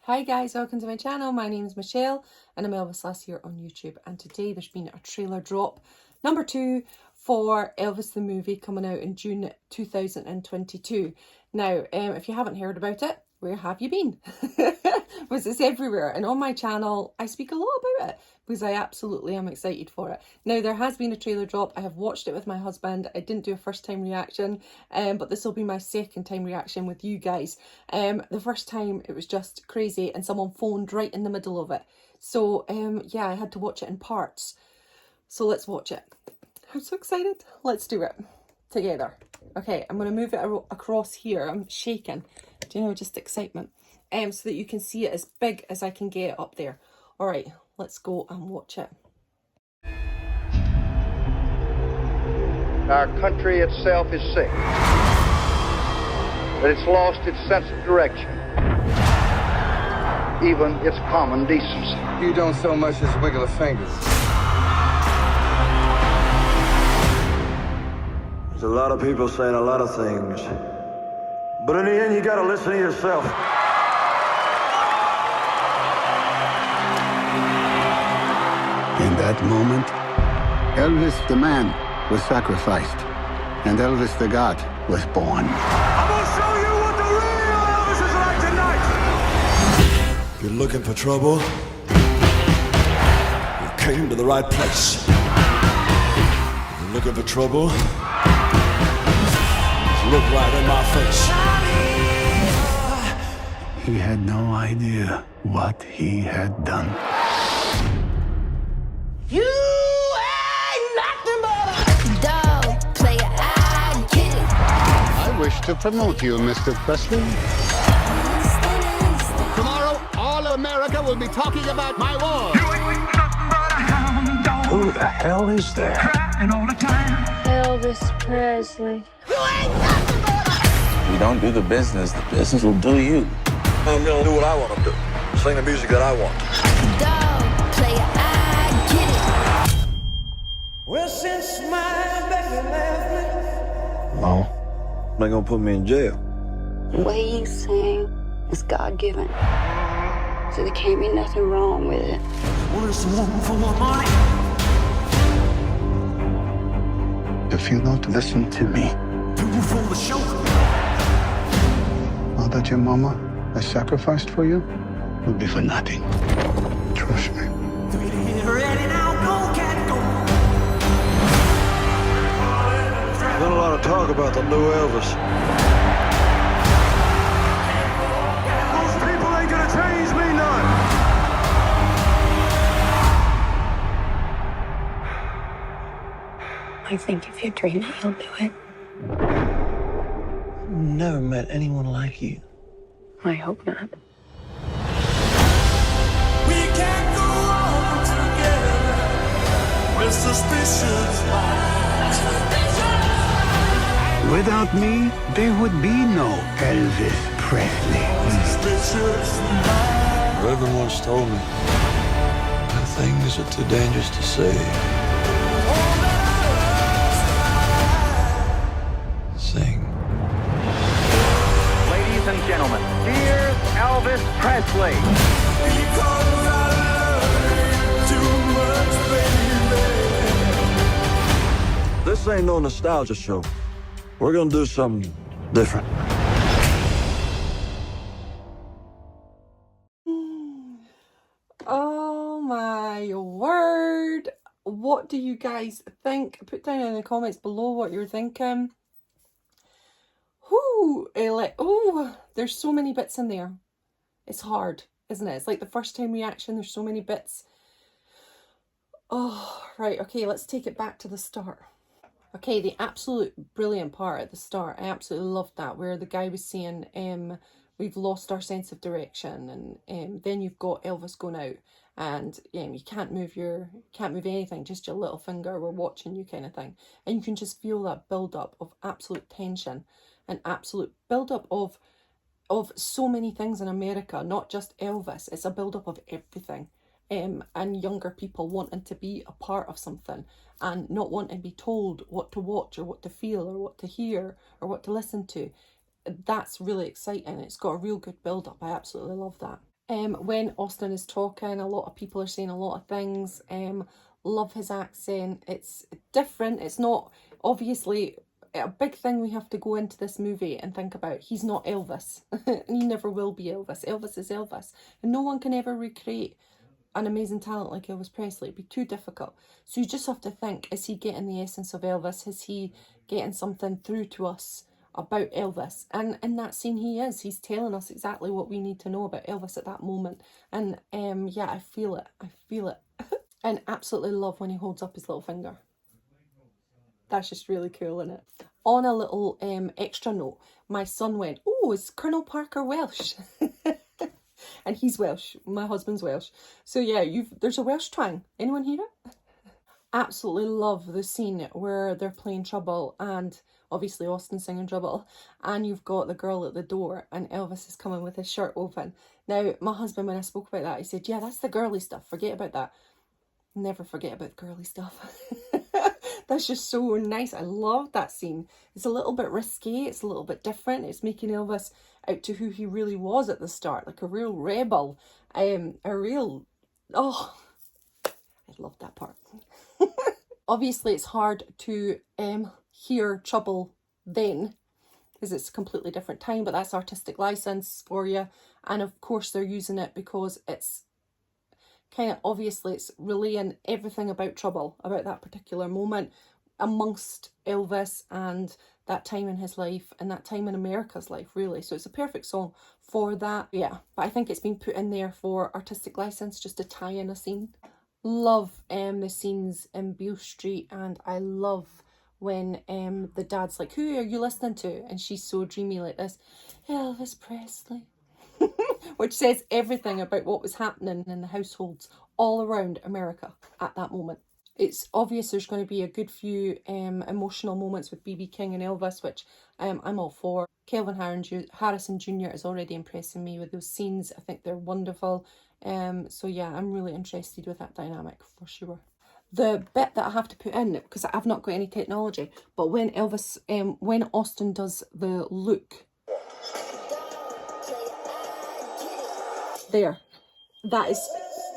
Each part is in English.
Hi guys, welcome to my channel. My name is Michelle and I'm Elvis Lass here on YouTube, and today there's been a trailer drop, number 2 for Elvis the movie, coming out in June 2022. Now, if you haven't heard about it, where have you been? Because it's everywhere, and on my channel I speak a lot about it because I absolutely am excited for it. Now, there has been a trailer drop. I have watched it with my husband. I didn't do a first time reaction, but this will be my second time reaction with you guys. The first time it was just crazy and someone phoned right in the middle of it. So yeah, I had to watch it in parts. So let's watch it. I'm so excited. Let's do it together. Okay, I'm going to move it across here. I'm shaking. Do you know, just excitement. So that you can see it as big as I can get it up there. All right, let's go and watch it. Our country itself is sick, that it's lost its sense of direction, even its common decency. You don't so much as wiggle a finger. There's a lot of people saying a lot of things, but in the end, you gotta listen to yourself. In that moment, Elvis the man was sacrificed, and Elvis the God was born. I'm gonna show you what the real Elvis is like tonight. If you're looking for trouble, you came to the right place. If you're looking for trouble, look right in my face. He had no idea what he had done. You ain't nothing but a dog player. I get it. I wish to promote you, Mr. Presley. Tomorrow, all of America will be talking about my war. You ain't nothing but a hound dog. Who the hell is there? Crying all the time. Elvis Presley. You ain't nothing but a... You don't do the business will do you. I'm gonna do what I want to do. Sing the music that I want. Dog player. I get it. Well, since my baby left me, no, they're gonna put me in jail. The way you sing is God-given. So there can't be nothing wrong with it. Well, it's one for money. If you don't listen to me, Two for the show. all that your mama has sacrificed for you will be for nothing. Trust me. Ready now, go, cat, go. Been a lot of talk about the new Elvis. Those people ain't gonna change me none. I think if you dream it, you'll do it. Never met anyone like you. I hope not. We can't go on together with suspicions. Without me, there would be no Elvis Presley. Reverend once told me that things are too dangerous to say. Sing. Ladies and gentlemen, here's Elvis Presley. This ain't no nostalgia show. We're gonna do something different. Oh my word. What do you guys think? Put down in the comments below what you're thinking. Whoo, oh, there's so many bits in there. It's hard, isn't it? It's like the first time reaction. There's so many bits. Oh, right. Okay, let's take it back to the start. Okay, the absolute brilliant part at the start. I absolutely loved that, where the guy was saying, we've lost our sense of direction, and then you've got Elvis going out, and you can't move anything, just your little finger. We're watching you, kind of thing, and you can just feel that build up of absolute tension, and absolute build up of so many things in America, not just Elvis. It's a build up of everything. And younger people wanting to be a part of something and not wanting to be told what to watch or what to feel or what to hear or what to listen to. That's really exciting. It's got a real good build up. I absolutely love that. When Austin is talking, a lot of people are saying a lot of things. Love his accent. It's different. It's not, obviously, a big thing we have to go into this movie and think about. He's not Elvis. And he never will be Elvis. Elvis is Elvis. And no one can ever recreate an amazing talent like Elvis Presley. It'd be too difficult. So you just have to think, is he getting the essence of Elvis? Is he getting something through to us about Elvis? And in that scene he is. He's telling us exactly what we need to know about Elvis at that moment. And yeah, I feel it. I feel it. And absolutely love when he holds up his little finger. That's just really cool, isn't it? On a little extra note, my son went, oh, is Colonel Parker Welsh? And he's Welsh. My husband's Welsh. So yeah, there's a Welsh twang. Anyone hear it? Absolutely love the scene where they're playing Trouble and obviously Austin singing Trouble, and you've got the girl at the door and Elvis is coming with his shirt open. Now, my husband, when I spoke about that, he said, yeah, that's the girly stuff. Forget about that. Never forget about the girly stuff. That's just so nice. I love that scene. It's a little bit risky. It's a little bit different. It's making Elvis out to who he really was at the start, like a real rebel. I love that part. Obviously, it's hard to hear Trouble then, because it's a completely different time, but that's artistic license for you. And of course, they're using it because it's kind of, obviously, it's relaying everything about Trouble, about that particular moment amongst Elvis and that time in his life and that time in America's life, really. So it's a perfect song for that. Yeah, but I think it's been put in there for artistic license, just to tie in a scene. Love the scenes in Beale Street, and I love when the dad's like, who are you listening to? And she's so dreamy like this, Elvis Presley. Which says everything about what was happening in the households all around America at that moment. It's obvious there's going to be a good few emotional moments with B.B. King and Elvis, which I'm all for. Kelvin Harrison Jr. is already impressing me with those scenes. I think they're wonderful. So yeah, I'm really interested with that dynamic for sure. The bit that I have to put in, because I've not got any technology, but when when Austin does the look, there, that is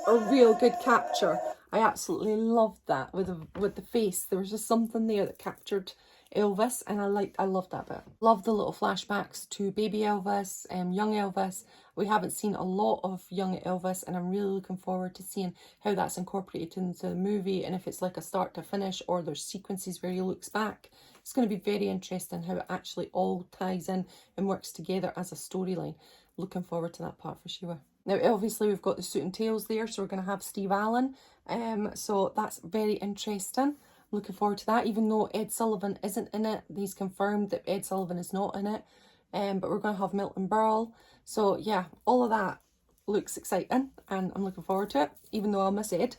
a real good capture. I absolutely loved that with the face. There was just something there that captured Elvis, and I loved that bit. Love the little flashbacks to baby Elvis and young Elvis. We haven't seen a lot of young Elvis, and I'm really looking forward to seeing how that's incorporated into the movie, and if it's like a start to finish or there's sequences where he looks back. It's going to be very interesting how it actually all ties in and works together as a storyline. Looking forward to that part for sure. Now, obviously, we've got the suit and tails there, so we're going to have Steve Allen. So that's very interesting. Looking forward to that, even though Ed Sullivan isn't in it. He's confirmed that Ed Sullivan is not in it. But we're going to have Milton Berle. So, yeah, all of that looks exciting, and I'm looking forward to it, even though I'll miss Ed.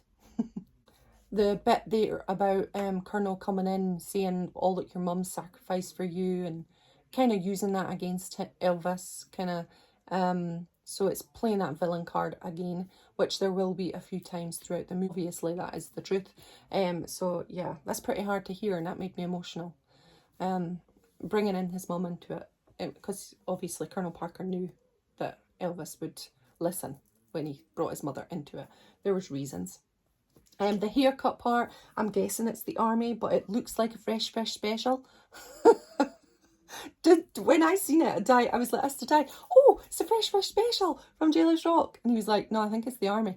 The bit there about Colonel coming in, saying all that your mum sacrificed for you, and kind of using that against Elvis, kind of... So it's playing that villain card again, which there will be a few times throughout the movie. Obviously, that is the truth. So yeah, that's pretty hard to hear, and that made me emotional. Bringing in his mum into it, because obviously Colonel Parker knew that Elvis would listen when he brought his mother into it. There was reasons. The haircut part, I'm guessing it's the army, but it looks like a Fresh Fish special. When I seen it, I was like, that's to die. Oh, it's a Fresh Fish special from Jailers Rock. And he was like, no, I think it's the army.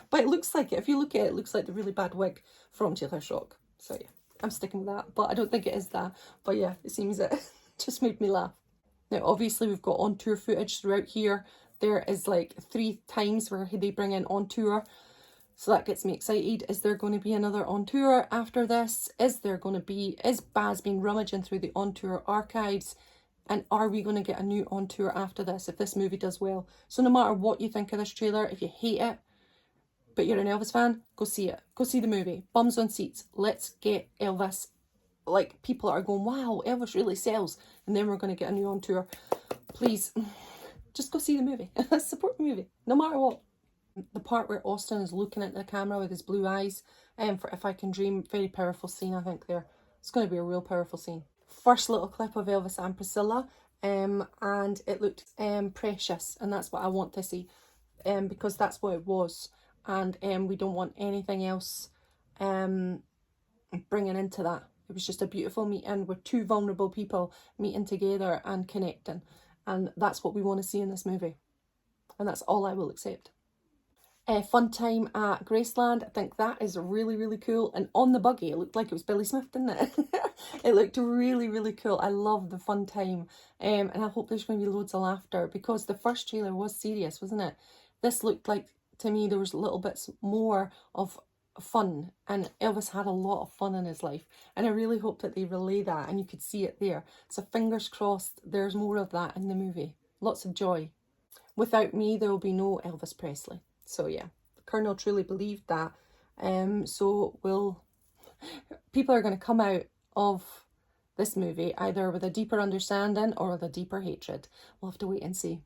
But it looks like it. If you look at it, it looks like the really bad wig from Jailers Rock. So yeah, I'm sticking with that. But I don't think it is that. But yeah, it seems it just made me laugh. Now, obviously, we've got on-tour footage throughout here. There is like 3 times where they bring in on-tour. So that gets me excited. Is there going to be another on tour after this? Is Baz been rummaging through the on tour archives? And are we going to get a new on tour after this if this movie does well? So no matter what you think of this trailer, if you hate it, but you're an Elvis fan, go see it. Go see the movie. Bums on seats. Let's get Elvis. Like, people are going, wow, Elvis really sells. And then we're going to get a new on tour. Please, just go see the movie. Support the movie, no matter what. The part where Austin is looking at the camera with his blue eyes, for If I Can Dream, very powerful scene, I think, there. It's going to be a real powerful scene. First little clip of Elvis and Priscilla, and it looked precious, and that's what I want to see. because that's what it was, and we don't want anything else bringing into that. It was just a beautiful meeting with two vulnerable people meeting together and connecting, and that's what we want to see in this movie, and that's all I will accept. Fun time at Graceland. I think that is really, really cool. And on the buggy, it looked like it was Billy Smith, didn't it? It looked really, really cool. I love the fun time. And I hope there's going to be loads of laughter, because the first trailer was serious, wasn't it? This looked like, to me, there was little bits more of fun. And Elvis had a lot of fun in his life. And I really hope that they relay that, and you could see it there. So fingers crossed there's more of that in the movie. Lots of joy. Without me, there will be no Elvis Presley. So yeah, the Colonel truly believed that. So people are going to come out of this movie either with a deeper understanding or with a deeper hatred. We'll have to wait and see.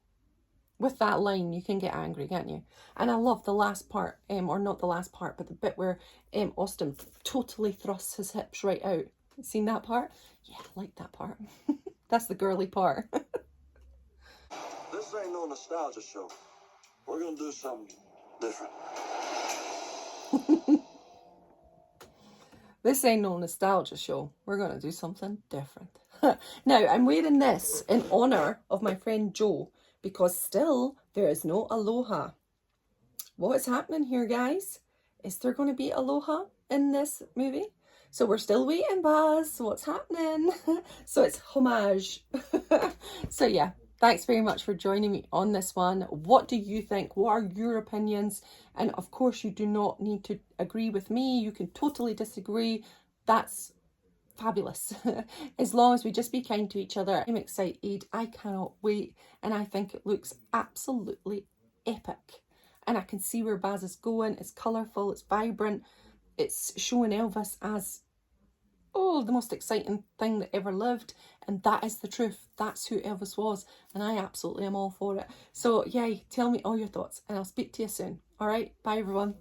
With that line, you can get angry, can't you? And I love the last part, or not the last part, but the bit where Austin totally thrusts his hips right out. Seen that part? Yeah, I like that part. That's the girly part. This ain't no nostalgia show. We're gonna do something different. This ain't no nostalgia show. We're going to do something different. Now, I'm wearing this in honour of my friend Joe, because still there is no aloha. What is happening here, guys? Is there going to be aloha in this movie? So we're still waiting, Baz. What's happening? So it's homage. So yeah. Thanks very much for joining me on this one. What do you think? What are your opinions? And of course, you do not need to agree with me. You can totally disagree. That's fabulous. As long as we just be kind to each other. I'm excited. I cannot wait. And I think it looks absolutely epic. And I can see where Baz is going. It's colourful. It's vibrant. It's showing Elvis as, oh, the most exciting thing that ever lived. And that is the truth. That's who Elvis was. And I absolutely am all for it. So, yeah, tell me all your thoughts. And I'll speak to you soon. All right? Bye, everyone.